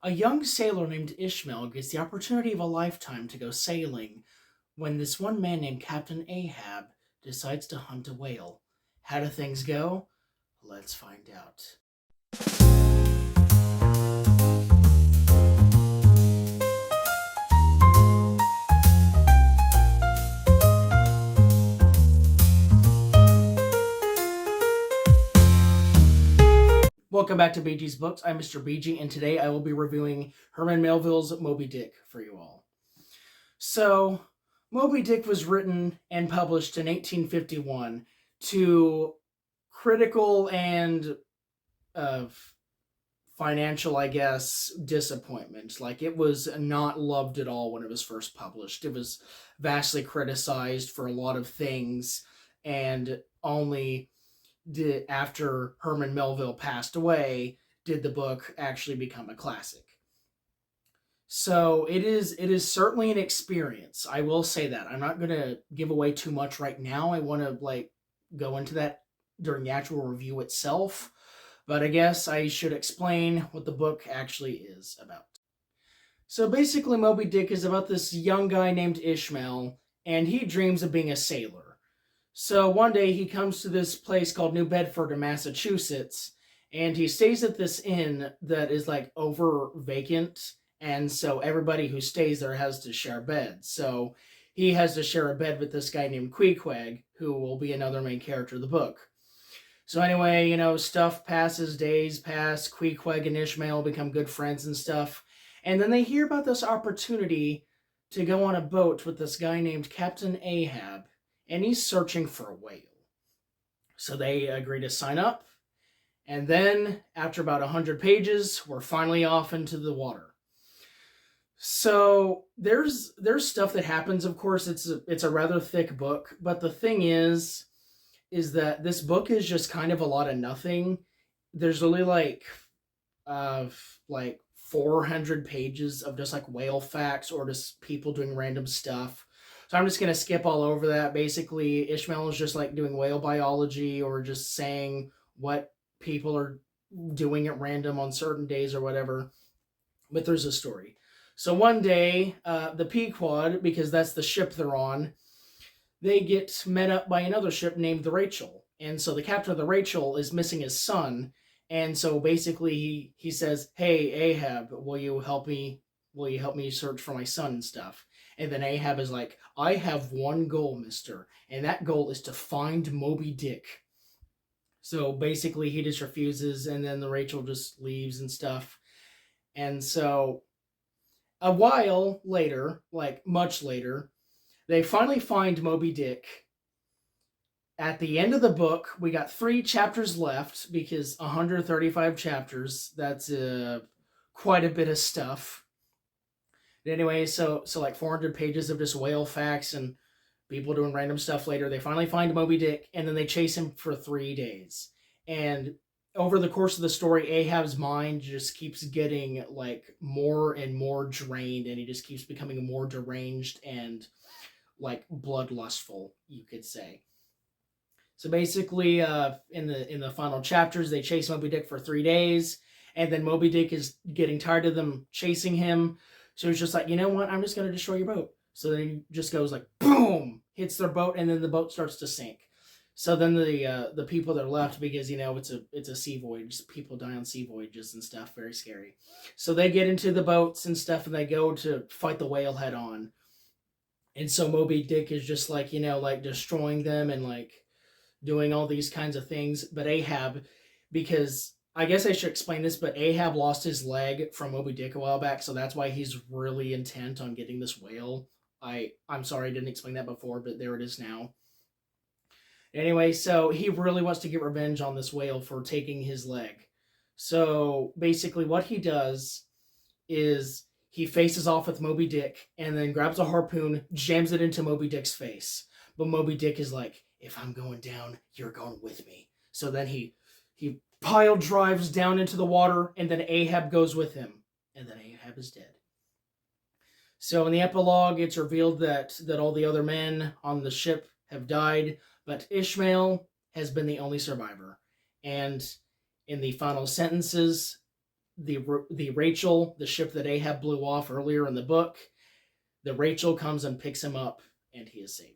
A young sailor named Ishmael gets the opportunity of a lifetime to go sailing when this one man named Captain Ahab decides to hunt a whale. How do things go? Let's find out. Welcome back to BG's Books. I'm Mr. BG, and today I will be reviewing Herman Melville's Moby Dick for you all. So, Moby Dick was written and published in 1851 to critical and financial, I guess, disappointment. Like, it was not loved at all when it was first published. It was vastly criticized for a lot of things, and only after Herman Melville passed away did the book actually become a classic. So it is certainly an experience. I will say that. I'm not going to give away too much right now. I want to go into that during the actual review itself, but I guess I should explain what the book actually is about. So basically, Moby Dick is about this young guy named Ishmael, and he dreams of being a sailor. So one day he comes to this place called New Bedford in Massachusetts, and he stays at this inn that is over vacant, and so everybody who stays there has to share beds. So he has to share a bed with this guy named Queequeg, who will be another main character of the book. So anyway, stuff passes, days pass, Queequeg and Ishmael become good friends and stuff, and then they hear about this opportunity to go on a boat with this guy named Captain Ahab, and he's searching for a whale. So they agree to sign up, and then, after about 100 pages, we're finally off into the water. So there's stuff that happens, of course. It's a rather thick book, but the thing is that this book is just kind of a lot of nothing. There's really 400 pages of just whale facts or just people doing random stuff. So I'm just going to skip all over that. Basically, Ishmael is just doing whale biology or just saying what people are doing at random on certain days or whatever. But there's a story. So one day, the Pequod, because that's the ship they're on, they get met up by another ship named the Rachel. And so the captain of the Rachel is missing his son. And so basically he says, "Hey, Ahab, will you help me search for my son and stuff?" And then Ahab is like, "I have one goal, mister, and that goal is to find Moby Dick." So basically he just refuses, and then the Rachel just leaves and stuff. And so a while later, much later, they finally find Moby Dick. At the end of the book, we got 3 chapters left, because 135 chapters, that's quite a bit of stuff. Anyway, so 400 pages of just whale facts and people doing random stuff later. They finally find Moby Dick, and then they chase him for 3 days. And over the course of the story, Ahab's mind just keeps getting more and more drained, and he just keeps becoming more deranged and bloodlustful, you could say. So basically, in the final chapters, they chase Moby Dick for 3 days, and then Moby Dick is getting tired of them chasing him. So he's just like, "You know what? I'm just going to destroy your boat." So then he just goes boom, hits their boat, and then the boat starts to sink. So then the people that are left, because it's a sea voyage, people die on sea voyages and stuff, very scary. So they get into the boats and stuff, and they go to fight the whale head on. And so Moby Dick is just destroying them and doing all these kinds of things. But Ahab, because I guess I should explain this, but Ahab lost his leg from Moby Dick a while back, so that's why he's really intent on getting this whale. I'm sorry I didn't explain that before, but there it is now. Anyway, so he really wants to get revenge on this whale for taking his leg. So basically what he does is he faces off with Moby Dick and then grabs a harpoon, jams it into Moby Dick's face. But Moby Dick is like, "If I'm going down, you're going with me." So then he pile drives down into the water, and then Ahab goes with him, and then Ahab is dead. So in the epilogue, it's revealed that all the other men on the ship have died, but Ishmael has been the only survivor. And in the final sentences, the Rachel, the ship that Ahab blew off earlier in the book, the Rachel comes and picks him up, and he is saved.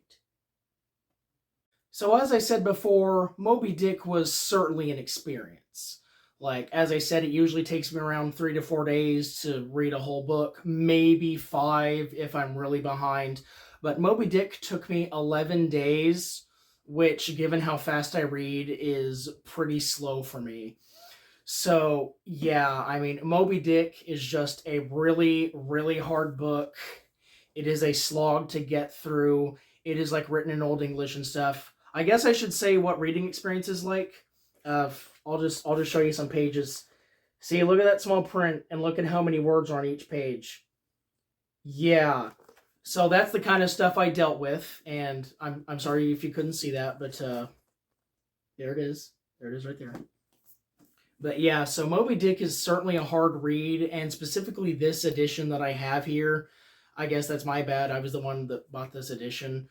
So as I said before, Moby Dick was certainly an experience. Like, as I said, it usually takes me around 3 to 4 days to read a whole book, maybe 5 if I'm really behind. But Moby Dick took me 11 days, which, given how fast I read, is pretty slow for me. So, yeah, I mean, Moby Dick is just a really, really hard book. It is a slog to get through. It is, like, written in Old English and stuff. I guess I should say what reading experience is like. I'll just show you some pages. See, look at that small print, and look at how many words are on each page. Yeah. So that's the kind of stuff I dealt with, and I'm sorry if you couldn't see that, but there it is. There it is right there. But yeah, so Moby Dick is certainly a hard read, and specifically this edition that I have here. I guess that's my bad. I was the one that bought this edition.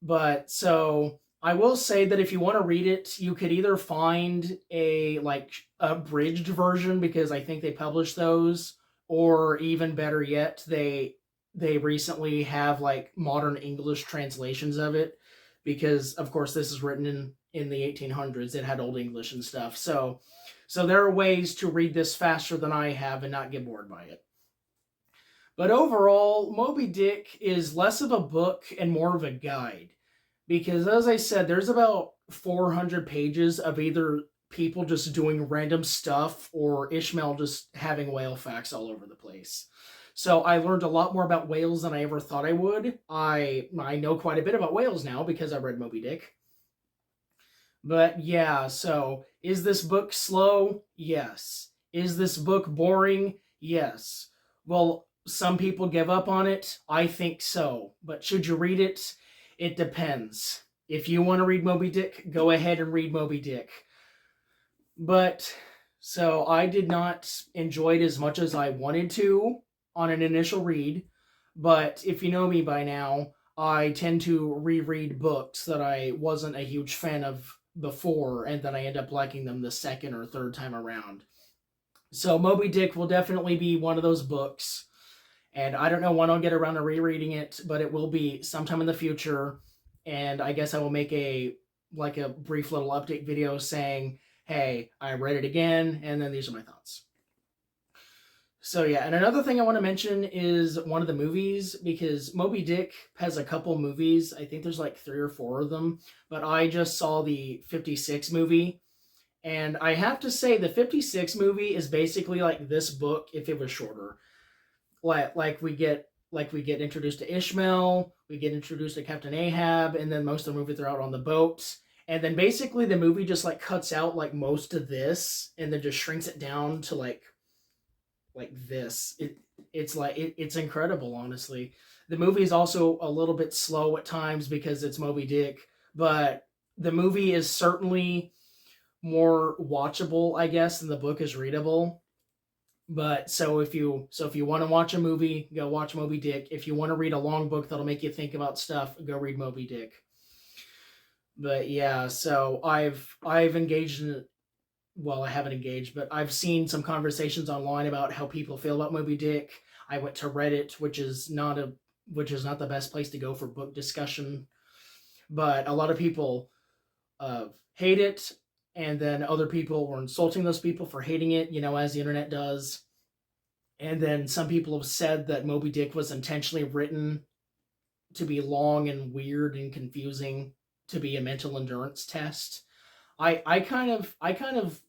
But so I will say that if you want to read it, you could either find a abridged version, because I think they published those, or even better yet, they recently have like modern English translations of it, because of course this is written in the 1800s. It had Old English and stuff. So there are ways to read this faster than I have and not get bored by it. But overall, Moby Dick is less of a book and more of a guide. Because as I said, there's about 400 pages of either people just doing random stuff or Ishmael just having whale facts all over the place. So I learned a lot more about whales than I ever thought I would. I know quite a bit about whales now because I read Moby Dick. But yeah, so is this book slow? Yes. Is this book boring? Yes. Well, some people give up on it. I think so. But should you read it? It depends. If you want to read Moby Dick, go ahead and read Moby Dick. But, so I did not enjoy it as much as I wanted to on an initial read. But if you know me by now, I tend to reread books that I wasn't a huge fan of before, and then I end up liking them the second or third time around. So Moby Dick will definitely be one of those books. And I don't know when I'll get around to rereading it, but it will be sometime in the future. And I guess I will make a brief little update video saying, hey, I read it again, and then these are my thoughts. So yeah, and another thing I want to mention is one of the movies, because Moby Dick has a couple movies. I think there's like 3 or 4 of them, but I just saw the 56 movie. And I have to say, the 56 movie is basically like this book if it was shorter. Like we get introduced to Ishmael, we get introduced to Captain Ahab, and then most of the movie they're out on the boat. And then basically the movie just like cuts out like most of this and then just shrinks it down to like this. It's incredible, honestly. The movie is also a little bit slow at times because it's Moby Dick, but the movie is certainly more watchable, I guess, than the book is readable. But so if you want to watch a movie, go watch Moby Dick. If you want to read a long book that'll make you think about stuff, go read Moby Dick. But yeah, so I've engaged in it. Well, I haven't engaged, but I've seen some conversations online about how people feel about Moby Dick. I went to Reddit, which is not the best place to go for book discussion. But a lot of people hate it. And then other people were insulting those people for hating it, as the internet does. And then some people have said that Moby Dick was intentionally written to be long and weird and confusing, to be a mental endurance test. I kind of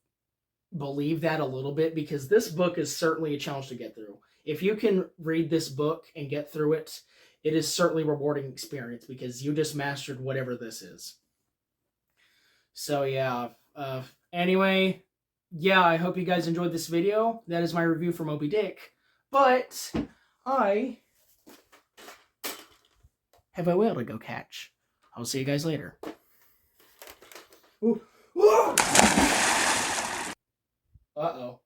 believe that a little bit, because this book is certainly a challenge to get through. If you can read this book and get through it, it is certainly a rewarding experience because you just mastered whatever this is. So yeah. Anyway, yeah, I hope you guys enjoyed this video. That is my review for Moby Dick. But I have a whale to go catch. I'll see you guys later. Ooh. Uh-oh.